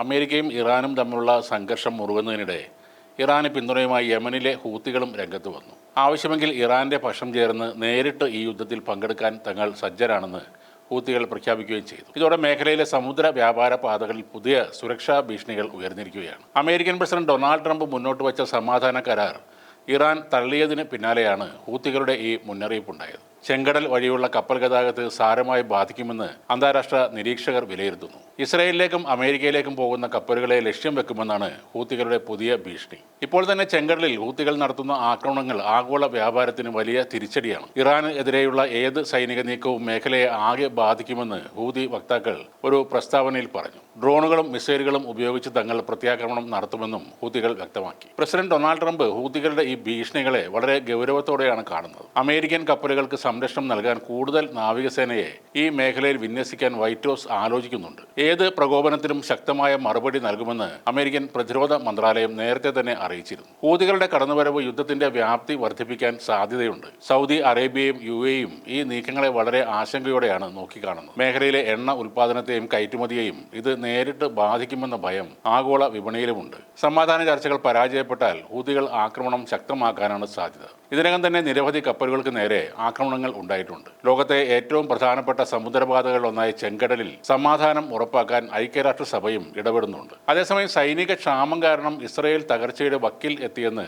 അമേരിക്കയും ഇറാനും തമ്മിലുള്ള സംഘർഷം മുറുകുന്നതിനിടെ ഇറാന് പിന്തുണയുമായി യമനിലെ ഹൂത്തികളും രംഗത്ത് വന്നു. ആവശ്യമെങ്കിൽ ഇറാന്റെ പക്ഷം ചേർന്ന് നേരിട്ട് ഈ യുദ്ധത്തിൽ പങ്കെടുക്കാൻ തങ്ങൾ സജ്ജരാണെന്ന് ഹൂത്തികൾ പ്രഖ്യാപിക്കുകയും ചെയ്തു. ഇതോടെ മേഖലയിലെ സമുദ്ര വ്യാപാര പാതകളിൽ പുതിയ സുരക്ഷാ ഭീഷണികൾ ഉയർന്നിരിക്കുകയാണ്. അമേരിക്കൻ പ്രസിഡന്റ് ഡൊണാൾഡ് ട്രംപ് മുന്നോട്ട് വച്ച സമാധാന കരാർ ഇറാൻ തള്ളിയതിന് പിന്നാലെയാണ് ഹൂത്തികളുടെ ഈ മുന്നറിയിപ്പുണ്ടായത്. ചെങ്കടൽ വഴിയുള്ള കപ്പൽ ഗതാഗതത്തെ സാരമായി ബാധിക്കുമെന്ന് അന്താരാഷ്ട്ര നിരീക്ഷകർ വിലയിരുത്തുന്നു. ഇസ്രയേലിലേക്കും അമേരിക്കയിലേക്കും പോകുന്ന കപ്പലുകളെ ലക്ഷ്യം വെക്കുമെന്നാണ് ഹൂത്തികളുടെ പുതിയ ഭീഷണി. ഇപ്പോൾ തന്നെ ചെങ്കടലിൽ ഹൂത്തികൾ നടത്തുന്ന ആക്രമണങ്ങൾ ആഗോള വ്യാപാരത്തിന് വലിയ തിരിച്ചടിയാണ്. ഇറാന് എതിരെയുള്ള ഏത് സൈനിക നീക്കവും മേഖലയെ ആകെ ബാധിക്കുമെന്ന് ഹൂതി വക്താക്കൾ ഒരു പ്രസ്താവനയിൽ പറഞ്ഞു. ഡ്രോണുകളും മിസൈലുകളും ഉപയോഗിച്ച് തങ്ങൾ പ്രത്യാക്രമണം നടത്തുമെന്നും ഹൂതികൾ വ്യക്തമാക്കി. പ്രസിഡന്റ് ഡൊണാൾഡ് ട്രംപ് ഹൂതികളുടെ ഈ ഭീഷണികളെ വളരെ ഗൗരവത്തോടെയാണ് കാണുന്നത്. അമേരിക്കൻ കപ്പലുകൾക്ക് സംരക്ഷണം നൽകാൻ കൂടുതൽ നാവികസേനയെ ഈ മേഖലയിൽ വിന്യസിക്കാൻ വൈറ്റ് ഹൗസ് ആലോചിക്കുന്നുണ്ട്. ഏത് പ്രകോപനത്തിനും ശക്തമായ മറുപടി നൽകുമെന്ന് അമേരിക്കൻ പ്രതിരോധ മന്ത്രാലയം നേരത്തെ തന്നെ അറിയിച്ചിരുന്നു. ഹൂതികളുടെ കടന്നുവരവ് യുദ്ധത്തിന്റെ വ്യാപ്തി വർദ്ധിപ്പിക്കാൻ സാധ്യതയുണ്ട്. സൗദി അറേബ്യയും UAEയും ഈ നീക്കങ്ങളെ വളരെ ആശങ്കയോടെയാണ് നോക്കിക്കാണുന്നത്. മേഖലയിലെ എണ്ണ ഉൽപ്പാദനത്തെയും കയറ്റുമതിയെയും ഇത് നേരിട്ട് ബാധിക്കുമെന്ന ഭയം ആഗോള വിപണിയിലുമുണ്ട്. സമാധാന ചർച്ചകൾ പരാജയപ്പെട്ടാൽ ഹൂതികൾ ആക്രമണം ശക്തമാക്കാനാണ് സാധ്യത. ഇതിനകം തന്നെ നിരവധി കപ്പലുകൾക്ക് നേരെ ആക്രമണങ്ങൾ ഉണ്ടായിട്ടുണ്ട്. ലോകത്തെ ഏറ്റവും പ്രധാനപ്പെട്ട സമുദ്രപാതകളിലൊന്നായ ചെങ്കടലിൽ സമാധാനം ഉറപ്പാക്കാൻ ഐക്യരാഷ്ട്രസഭയും ഇടപെടുന്നുണ്ട്. അതേസമയം സൈനിക ക്ഷാമം കാരണം ഇസ്രയേൽ തകർച്ചയുടെ വക്കിൽ എത്തിയെന്ന്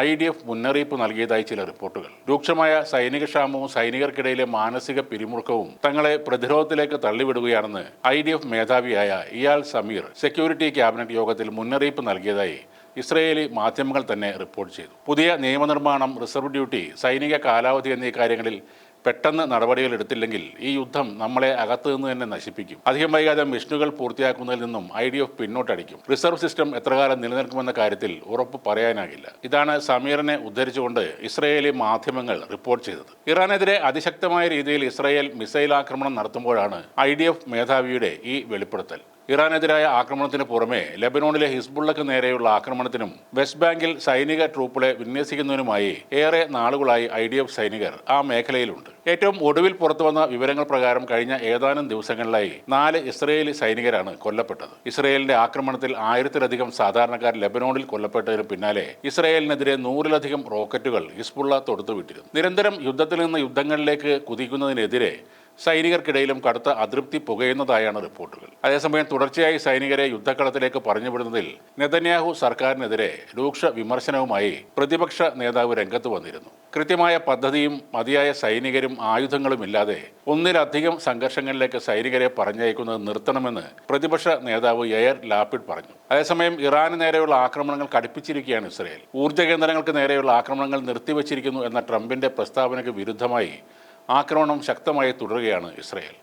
IDF മുന്നറിയിപ്പ് നൽകിയതായി ചില റിപ്പോർട്ടുകൾ. രൂക്ഷമായ സൈനിക ക്ഷാമവും സൈനികർക്കിടയിലെ മാനസിക പിരിമുറുക്കവും തങ്ങളെ പ്രതിരോധത്തിലേക്ക് തള്ളിവിടുകയാണെന്ന് IDF മേധാവിയായ ഇയാൽ സമീർ സെക്യൂരിറ്റി ക്യാബിനറ്റ് യോഗത്തിൽ മുന്നറിയിപ്പ് നൽകിയതായി ഇസ്രയേലി മാധ്യമങ്ങൾ തന്നെ റിപ്പോർട്ട് ചെയ്തു. പുതിയ നിയമനിർമ്മാണം, റിസർവ് ഡ്യൂട്ടി, സൈനിക കാലാവധി എന്നീ കാര്യങ്ങളിൽ പെട്ടെന്ന് നടപടികൾ എടുത്തില്ലെങ്കിൽ ഈ യുദ്ധം നമ്മളെ അകത്തു നിന്ന് തന്നെ നശിപ്പിക്കും. അധികം വൈകാതെ മിഷനുകൾ പൂർത്തിയാക്കുന്നതിൽ നിന്നും IDF പിന്നോട്ടടിക്കും. റിസർവ് സിസ്റ്റം എത്രകാലം നിലനിൽക്കുമെന്ന കാര്യത്തിൽ ഉറപ്പ് പറയാനാകില്ല. ഇതാണ് സമീറിനെ ഉദ്ധരിച്ചുകൊണ്ട് ഇസ്രയേലി മാധ്യമങ്ങൾ റിപ്പോർട്ട് ചെയ്തത്. ഇറാനെതിരെ അതിശക്തമായ രീതിയിൽ ഇസ്രയേൽ മിസൈൽ ആക്രമണം നടത്തുമ്പോഴാണ് IDF മേധാവിയുടെ ഈ വെളിപ്പെടുത്തൽ. ഇറാനെതിരായ ആക്രമണത്തിന് പുറമെ ലെബനോണിലെ ഹിസ്ബുള്ളക്ക് നേരെയുള്ള ആക്രമണത്തിനും വെസ്റ്റ് ബാങ്കിൽ സൈനിക ട്രൂപ്പുകളെ വിന്യസിക്കുന്നതിനുമായി ഏറെ നാളുകളായി IDF സൈനികർ ആ മേഖലയിലുണ്ട്. ഏറ്റവും ഒടുവിൽ പുറത്തുവന്ന വിവരങ്ങൾ പ്രകാരം കഴിഞ്ഞ ഏതാനും ദിവസങ്ങളിലായി 4 ഇസ്രയേലി സൈനികരാണ് കൊല്ലപ്പെട്ടത്. ഇസ്രയേലിന്റെ ആക്രമണത്തിൽ 1000-ലധികം സാധാരണക്കാർ ലെബനോണിൽ കൊല്ലപ്പെട്ടതിന് പിന്നാലെ ഇസ്രയേലിനെതിരെ 100-ലധികം റോക്കറ്റുകൾ ഹിസ്ബുള്ള തൊടുത്തുവിട്ടിരുന്നു. നിരന്തരം യുദ്ധത്തിൽ നിന്ന് യുദ്ധങ്ങളിലേക്ക് കുതിക്കുന്നതിനെതിരെ സൈനികർക്കിടയിലും കടുത്ത അതൃപ്തി പുകയുന്നതായാണ് റിപ്പോർട്ടുകൾ. അതേസമയം തുടർച്ചയായി സൈനികരെ യുദ്ധക്കളത്തിലേക്ക് പറഞ്ഞുവിടുന്നതിൽ നെതന്യാഹു സർക്കാരിനെതിരെ രൂക്ഷ വിമർശനവുമായി പ്രതിപക്ഷ നേതാവ് രംഗത്ത് വന്നിരുന്നു. കൃത്യമായ പദ്ധതിയും മതിയായ സൈനികരും ആയുധങ്ങളും ഇല്ലാതെ ഒന്നിലധികം സംഘർഷങ്ങളിലേക്ക് സൈനികരെ പറഞ്ഞയക്കുന്നത് നിർത്തണമെന്ന് പ്രതിപക്ഷ നേതാവ് യയർ ലാപിഡ് പറഞ്ഞു. അതേസമയം ഇറാന് നേരെയുള്ള ആക്രമണങ്ങൾ കടുപ്പിച്ചിരിക്കുകയാണ് ഇസ്രയേൽ. ഊർജ്ജ കേന്ദ്രങ്ങൾക്ക് നേരെയുള്ള ആക്രമണങ്ങൾ നിർത്തിവച്ചിരിക്കുന്നു എന്ന ട്രംപിന്റെ പ്രസ്താവനയ്ക്ക് വിരുദ്ധമായി ആക്രമണം ശക്തമായി തുടരുകയാണ് ഇസ്രയേൽ.